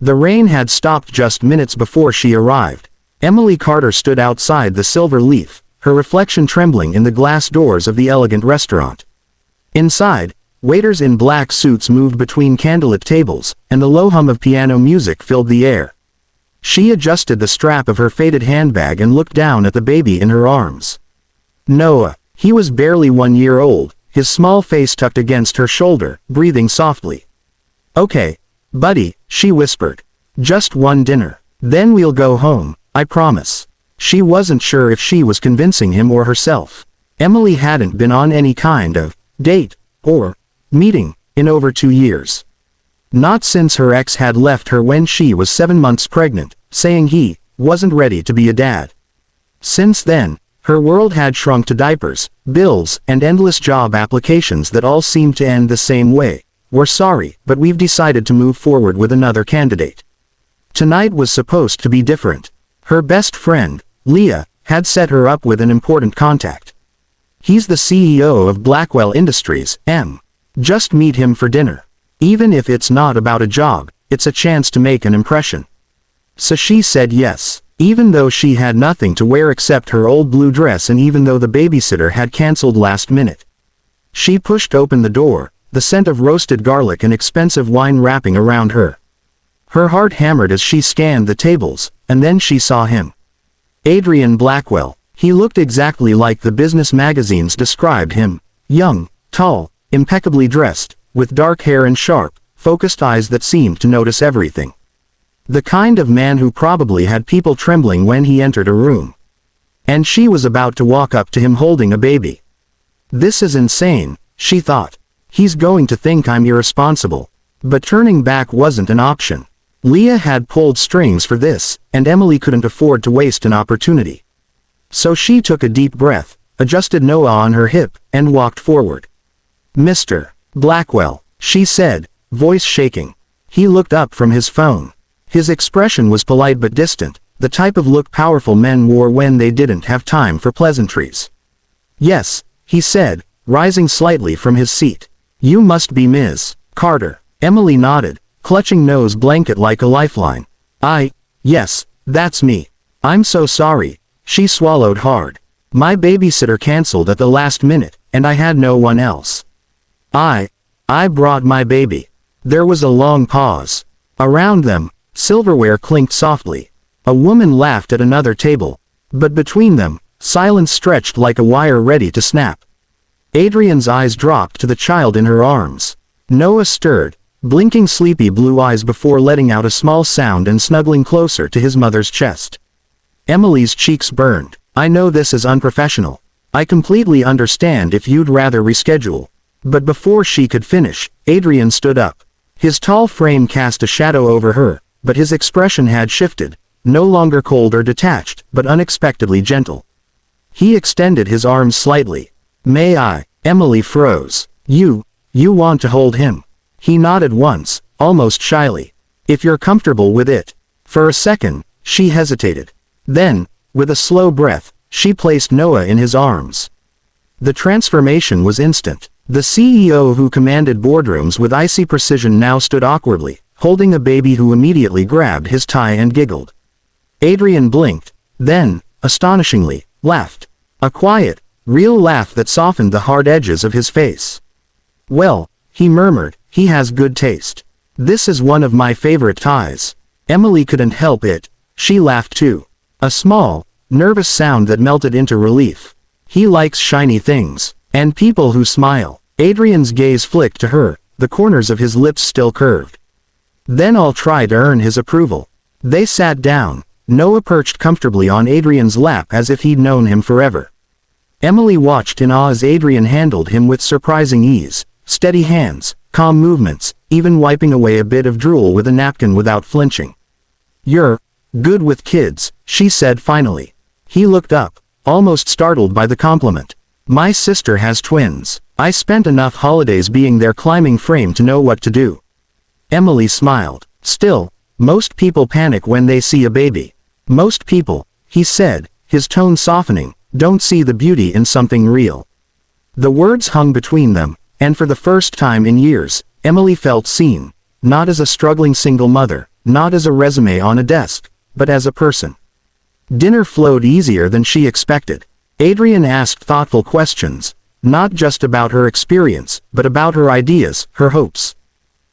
The rain had stopped just minutes before she arrived. Emily Carter stood outside the Silver Leaf, her reflection trembling in the glass doors of the elegant restaurant. Inside, waiters in black suits moved between candlelit tables, and the low hum of piano music filled the air. She adjusted the strap of her faded handbag and looked down at the baby in her arms. Noah. He was barely 1 year old, his small face tucked against her shoulder, breathing softly. "Okay, buddy," she whispered. "Just one dinner. Then we'll go home, I promise." She wasn't sure if she was convincing him or herself. Emily hadn't been on any kind of date or meeting in over 2 years. Not since her ex had left her when she was 7 months pregnant, saying he wasn't ready to be a dad. Since then, her world had shrunk to diapers, bills, and endless job applications that all seemed to end the same way. "We're sorry, but we've decided to move forward with another candidate." Tonight was supposed to be different. Her best friend, Leah, had set her up with an important contact. "He's the CEO of Blackwell Industries, M. Just meet him for dinner. Even if it's not about a job, it's a chance to make an impression." So she said yes. Even though she had nothing to wear except her old blue dress and even though the babysitter had cancelled last minute. She pushed open the door, the scent of roasted garlic and expensive wine wrapping around her. Her heart hammered as she scanned the tables, and then she saw him. Adrian Blackwell. He looked exactly like the business magazines described him. Young, tall, impeccably dressed, with dark hair and sharp, focused eyes that seemed to notice everything. The kind of man who probably had people trembling when he entered a room. And she was about to walk up to him holding a baby. "This is insane," she thought. "He's going to think I'm irresponsible." But turning back wasn't an option. Leah had pulled strings for this, and Emily couldn't afford to waste an opportunity. So she took a deep breath, adjusted Noah on her hip, and walked forward. "Mr. Blackwell," she said, voice shaking. He looked up from his phone. His expression was polite but distant, the type of look powerful men wore when they didn't have time for pleasantries. "Yes," he said, rising slightly from his seat. "You must be Ms. Carter." Emily nodded, clutching Noah's blanket like a lifeline. Yes, that's me. I'm so sorry." She swallowed hard. "My babysitter cancelled at the last minute, and I had no one else. I brought my baby." There was a long pause. Around them, silverware clinked softly. A woman laughed at another table. But between them, silence stretched like a wire ready to snap. Adrian's eyes dropped to the child in her arms. Noah stirred, blinking sleepy blue eyes before letting out a small sound and snuggling closer to his mother's chest. Emily's cheeks burned. "I know this is unprofessional. I completely understand if you'd rather reschedule." But before she could finish, Adrian stood up. His tall frame cast a shadow over her, but his expression had shifted, no longer cold or detached, but unexpectedly gentle. He extended his arms slightly. "May I?" Emily froze. You want to hold him?" He nodded once, almost shyly. "If you're comfortable with it." For a second, she hesitated. Then, with a slow breath, she placed Noah in his arms. The transformation was instant. The CEO who commanded boardrooms with icy precision now stood awkwardly, holding a baby who immediately grabbed his tie and giggled. Adrian blinked, then, astonishingly, laughed. A quiet, real laugh that softened the hard edges of his face. "Well," he murmured, "he has good taste. This is one of my favorite ties." Emily couldn't help it. She laughed too. A small, nervous sound that melted into relief. "He likes shiny things. And people who smile." Adrian's gaze flicked to her, the corners of his lips still curved. "Then I'll try to earn his approval." They sat down, Noah perched comfortably on Adrian's lap as if he'd known him forever. Emily watched in awe as Adrian handled him with surprising ease, steady hands, calm movements, even wiping away a bit of drool with a napkin without flinching. "You're good with kids," she said finally. He looked up, almost startled by the compliment. "My sister has twins. I spent enough holidays being their climbing frame to know what to do." Emily smiled. "Still, most people panic when they see a baby. Most people," he said, his tone softening, "don't see the beauty in something real." The words hung between them, and for the first time in years, Emily felt seen, not as a struggling single mother, not as a resume on a desk, but as a person. Dinner flowed easier than she expected. Adrian asked thoughtful questions, not just about her experience, but about her ideas, her hopes.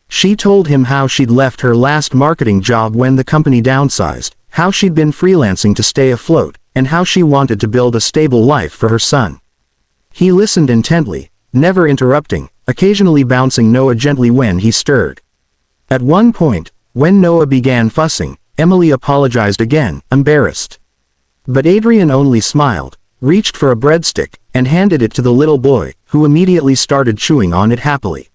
She told him how she'd left her last marketing job when the company downsized, how she'd been freelancing to stay afloat, and how she wanted to build a stable life for her son. He listened intently, never interrupting, occasionally bouncing Noah gently when he stirred. At one point, when Noah began fussing, Emily apologized again, embarrassed. But Adrian only smiled, reached for a breadstick, and handed it to the little boy, who immediately started chewing on it happily.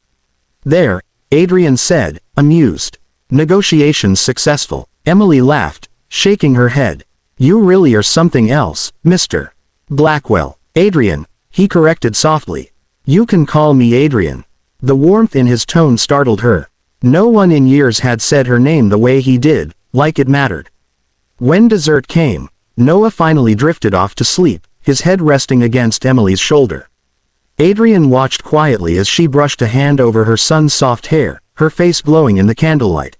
"There," Adrian said, amused. "Negotiations successful." Emily laughed, shaking her head. "You really are something else, Mr. Blackwell." "Adrian," he corrected softly. "You can call me Adrian." The warmth in his tone startled her. No one in years had said her name the way he did, like it mattered. When dessert came, Noah finally drifted off to sleep, his head resting against Emily's shoulder. Adrian watched quietly as she brushed a hand over her son's soft hair, her face glowing in the candlelight.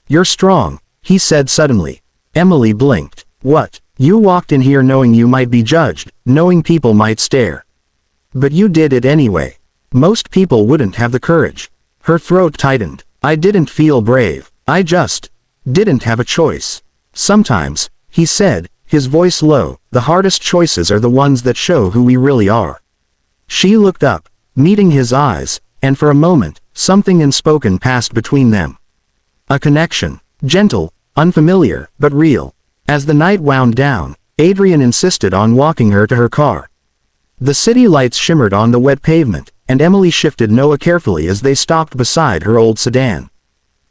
"You're strong," he said suddenly. Emily blinked. "What? You walked in here knowing you might be judged, knowing people might stare. But you did it anyway. Most people wouldn't have the courage." Her throat tightened. "I didn't feel brave. I just didn't have a choice." "Sometimes," he said, his voice low, "the hardest choices are the ones that show who we really are." She looked up, meeting his eyes, and for a moment, something unspoken passed between them. A connection, gentle, unfamiliar, but real. As the night wound down, Adrian insisted on walking her to her car. The city lights shimmered on the wet pavement, and Emily shifted Noah carefully as they stopped beside her old sedan.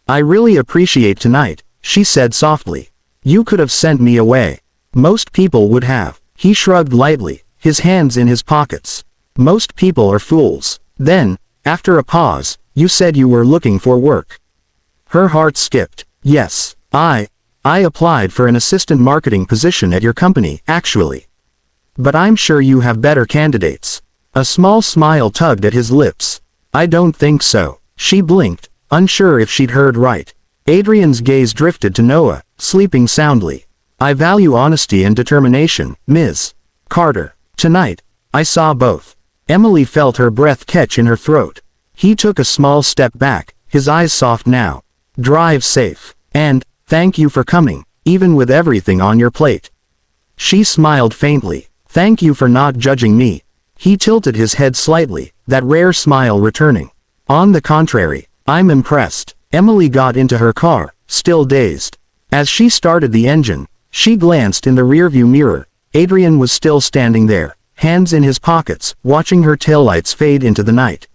"I really appreciate tonight," she said softly. "You could have sent me away. Most people would have." He shrugged lightly, his hands in his pockets. "Most people are fools." Then, after a pause, "You said you were looking for work." Her heart skipped. "Yes, I applied for an assistant marketing position at your company, actually. But I'm sure you have better candidates." A small smile tugged at his lips. "I don't think so." She blinked, unsure if she'd heard right. Adrian's gaze drifted to Noah, sleeping soundly. "I value honesty and determination, Ms. Carter. Tonight, I saw both." Emily felt her breath catch in her throat. He took a small step back, his eyes soft now. "Drive safe. And, thank you for coming, even with everything on your plate." She smiled faintly. "Thank you for not judging me." He tilted his head slightly, that rare smile returning. "On the contrary, I'm impressed." Emily got into her car, still dazed. As she started the engine, she glanced in the rearview mirror. Adrian was still standing there, hands in his pockets, watching her taillights fade into the night.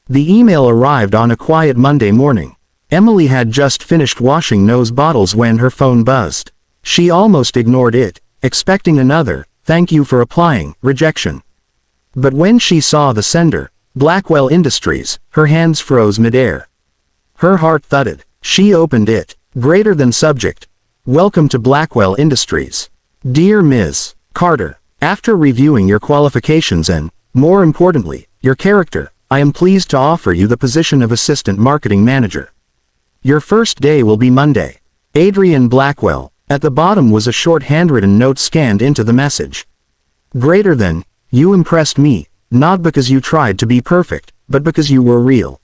The email arrived on a quiet Monday morning. Emily had just finished washing Noah's bottles when her phone buzzed. She almost ignored it, expecting another, "Thank you for applying," rejection. But when she saw the sender, Blackwell Industries, her hands froze midair. Her heart thudded. She opened it. Greater than subject. "Welcome to Blackwell Industries. Dear Ms. Carter, after reviewing your qualifications and, more importantly, your character, I am pleased to offer you the position of Assistant Marketing Manager. Your first day will be Monday. Adrian Blackwell." At the bottom was a short handwritten note scanned into the message. "Greater than, you impressed me, not because you tried to be perfect, but because you were real.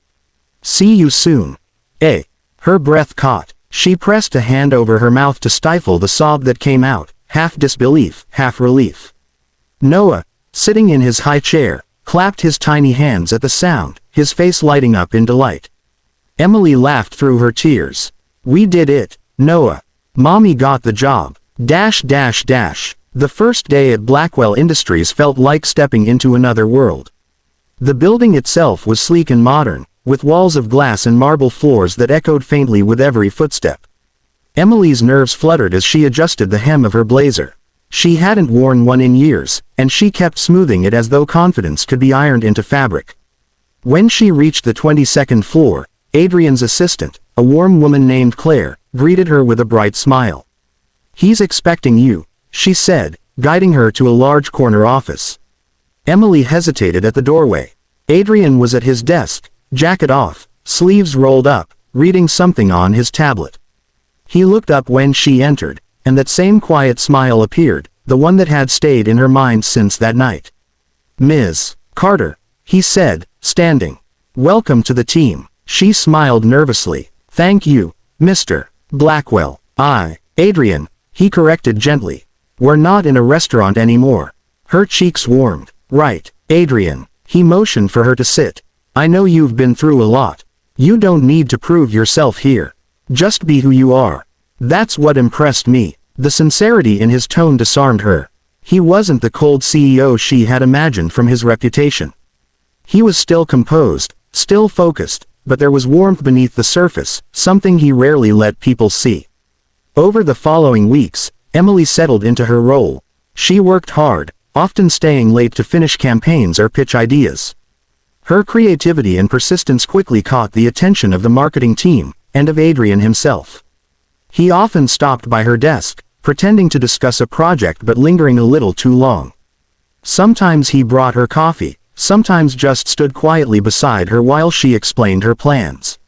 See you soon. A." Her breath caught. She pressed a hand over her mouth to stifle the sob that came out, half disbelief, half relief. Noah, sitting in his high chair, clapped his tiny hands at the sound, his face lighting up in delight. Emily laughed through her tears. "We did it, Noah. Mommy got the job. The first day at Blackwell Industries felt like stepping into another world. The building itself was sleek and modern, with walls of glass and marble floors that echoed faintly with every footstep. Emily's nerves fluttered as she adjusted the hem of her blazer. She hadn't worn one in years, and she kept smoothing it as though confidence could be ironed into fabric. When she reached the 22nd floor, Adrian's assistant, a warm woman named Claire, greeted her with a bright smile. "He's expecting you," she said, guiding her to a large corner office. Emily hesitated at the doorway. Adrian was at his desk, jacket off, sleeves rolled up, reading something on his tablet. He looked up when she entered, and that same quiet smile appeared, the one that had stayed in her mind since that night. "Ms. Carter," he said, standing. "Welcome to the team." She smiled nervously. "Thank you, Mr. Blackwell." Adrian," he corrected gently. "We're not in a restaurant anymore." Her cheeks warmed. "Right, Adrian." He motioned for her to sit. "I know you've been through a lot. You don't need to prove yourself here. Just be who you are." That's what impressed me. The sincerity in his tone disarmed her. He wasn't the cold CEO she had imagined from his reputation. He was still composed, still focused, but there was warmth beneath the surface, something he rarely let people see. Over the following weeks, Emily settled into her role. She worked hard, often staying late to finish campaigns or pitch ideas. Her creativity and persistence quickly caught the attention of the marketing team, and of Adrian himself. He often stopped by her desk, pretending to discuss a project but lingering a little too long. Sometimes he brought her coffee, sometimes just stood quietly beside her while she explained her plans.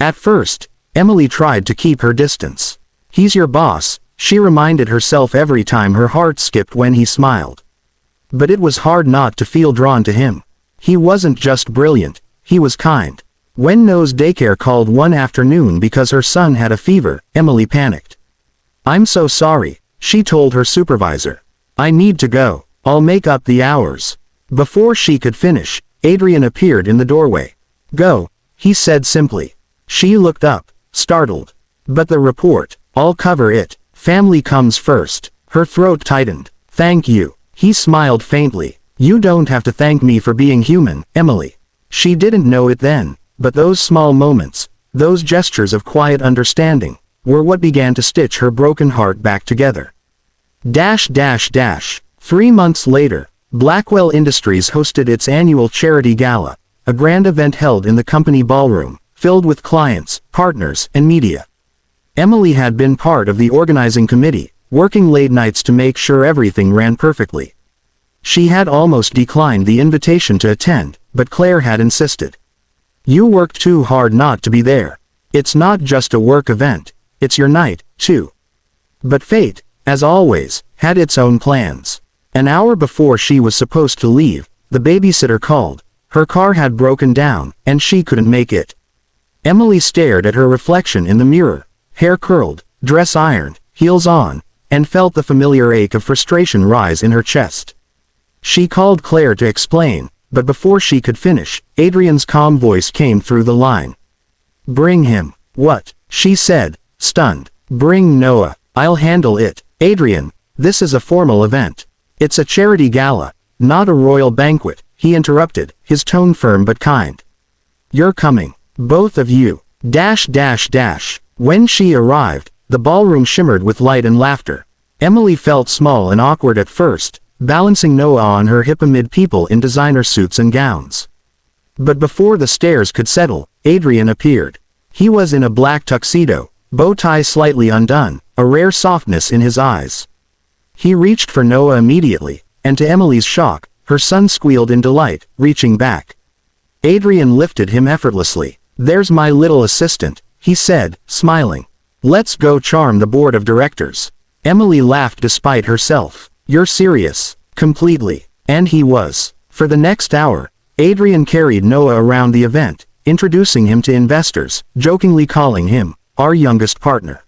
At first, Emily tried to keep her distance. "He's your boss," she reminded herself every time her heart skipped when he smiled. But it was hard not to feel drawn to him. He wasn't just brilliant, he was kind. When Noah's daycare called one afternoon because her son had a fever, Emily panicked. "I'm so sorry," she told her supervisor. "I need to go. I'll make up the hours." Before she could finish, Adrian appeared in the doorway. "Go," he said simply. She looked up, startled. "But the report, I'll cover it. Family comes first." Her throat tightened. "Thank you." He smiled faintly. "You don't have to thank me for being human, Emily." She didn't know it then, but those small moments, those gestures of quiet understanding, were what began to stitch her broken heart back together. 3 months later, Blackwell Industries hosted its annual charity gala, a grand event held in the company ballroom, filled with clients, partners, and media. Emily had been part of the organizing committee, working late nights to make sure everything ran perfectly. She had almost declined the invitation to attend, but Claire had insisted. "You worked too hard not to be there. It's not just a work event, it's your night, too." But fate, as always, had its own plans. An hour before she was supposed to leave, the babysitter called. Her car had broken down, and she couldn't make it. Emily stared at her reflection in the mirror, hair curled, dress ironed, heels on, and felt the familiar ache of frustration rise in her chest. She called Claire to explain, but before she could finish, Adrian's calm voice came through the line. "Bring him." "What?" she said, stunned. "Bring Noah. I'll handle it." "Adrian, this is a formal event. It's a charity gala, not a royal banquet," he interrupted, his tone firm but kind. "You're coming. Both of you." When she arrived, the ballroom shimmered with light and laughter. Emily felt small and awkward at first, balancing Noah on her hip amid people in designer suits and gowns. But before the stares could settle, Adrian appeared. He was in a black tuxedo, bow tie slightly undone, a rare softness in his eyes. He reached for Noah immediately, and to Emily's shock, her son squealed in delight, reaching back. Adrian lifted him effortlessly. "There's my little assistant," he said, smiling. "Let's go charm the board of directors." Emily laughed despite herself. "You're serious?" "Completely." And he was. For the next hour, Adrian carried Noah around the event, introducing him to investors, jokingly calling him, "our youngest partner."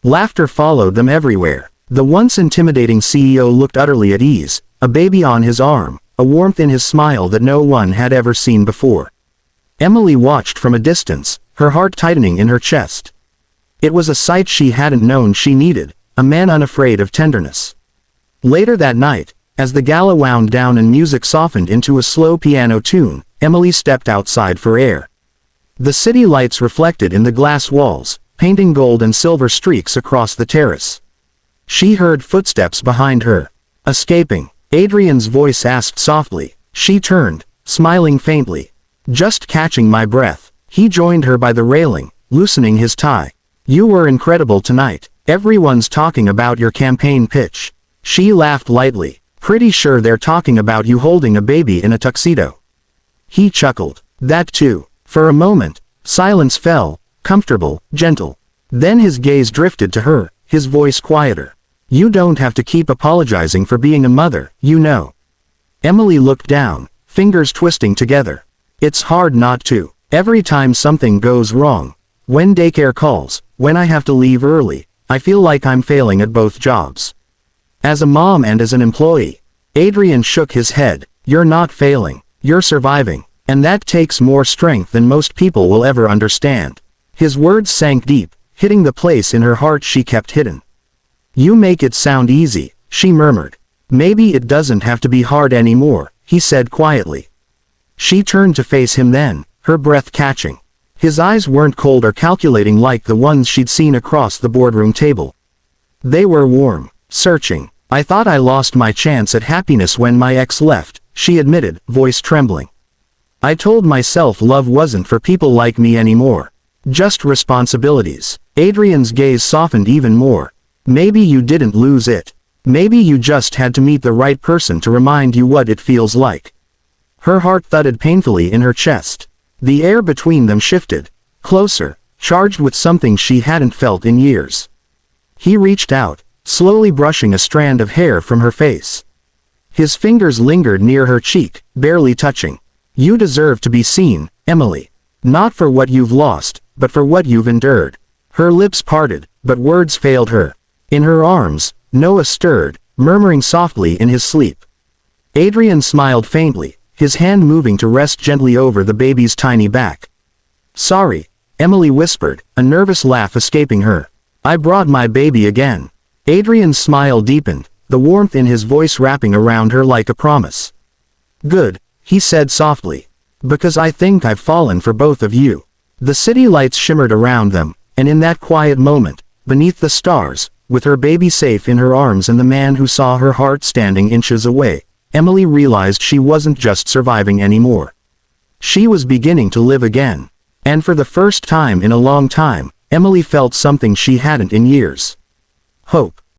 Laughter followed them everywhere. The once intimidating CEO looked utterly at ease, a baby on his arm, a warmth in his smile that no one had ever seen before. Emily watched from a distance, her heart tightening in her chest. It was a sight she hadn't known she needed, a man unafraid of tenderness. Later that night, as the gala wound down and music softened into a slow piano tune, Emily stepped outside for air. The city lights reflected in the glass walls, painting gold and silver streaks across the terrace. She heard footsteps behind her. "Escaping?" Adrian's voice asked softly. She turned, smiling faintly. "Just catching my breath." He joined her by the railing, loosening his tie. "You were incredible tonight. Everyone's talking about your campaign pitch." She laughed lightly. "Pretty sure they're talking about you holding a baby in a tuxedo." He chuckled. "That too." For a moment, silence fell, comfortable, gentle. Then his gaze drifted to her, his voice quieter. You don't have to keep apologizing for being a mother, you know. Emily looked down, fingers twisting together. It's hard not to. Every time something goes wrong, when daycare calls, when I have to leave early, I feel like I'm failing at both jobs. As a mom and as an employee. Adrian shook his head. You're not failing, you're surviving, and that takes more strength than most people will ever understand. His words sank deep, hitting the place in her heart she kept hidden. You make it sound easy, she murmured. Maybe it doesn't have to be hard anymore, he said quietly. She turned to face him then, her breath catching. His eyes weren't cold or calculating like the ones she'd seen across the boardroom table. They were warm, searching. I thought I lost my chance at happiness when my ex left, she admitted, voice trembling. I told myself love wasn't for people like me anymore. Just responsibilities. Adrian's gaze softened even more. Maybe you didn't lose it. Maybe you just had to meet the right person to remind you what it feels like. Her heart thudded painfully in her chest. The air between them shifted, closer, charged with something she hadn't felt in years. He reached out, slowly brushing a strand of hair from her face. His fingers lingered near her cheek, barely touching. You deserve to be seen, Emily. Not for what you've lost, but for what you've endured. Her lips parted, but words failed her. In her arms, Noah stirred, murmuring softly in his sleep. Adrian smiled faintly, his hand moving to rest gently over the baby's tiny back. Sorry, Emily whispered, a nervous laugh escaping her. I brought my baby again. Adrian's smile deepened, the warmth in his voice wrapping around her like a promise. Good, he said softly. Because I think I've fallen for both of you. The city lights shimmered around them, and in that quiet moment, beneath the stars, with her baby safe in her arms and the man who saw her heart standing inches away, Emily realized she wasn't just surviving anymore. She was beginning to live again. And for the first time in a long time, Emily felt something she hadn't in years. Hope.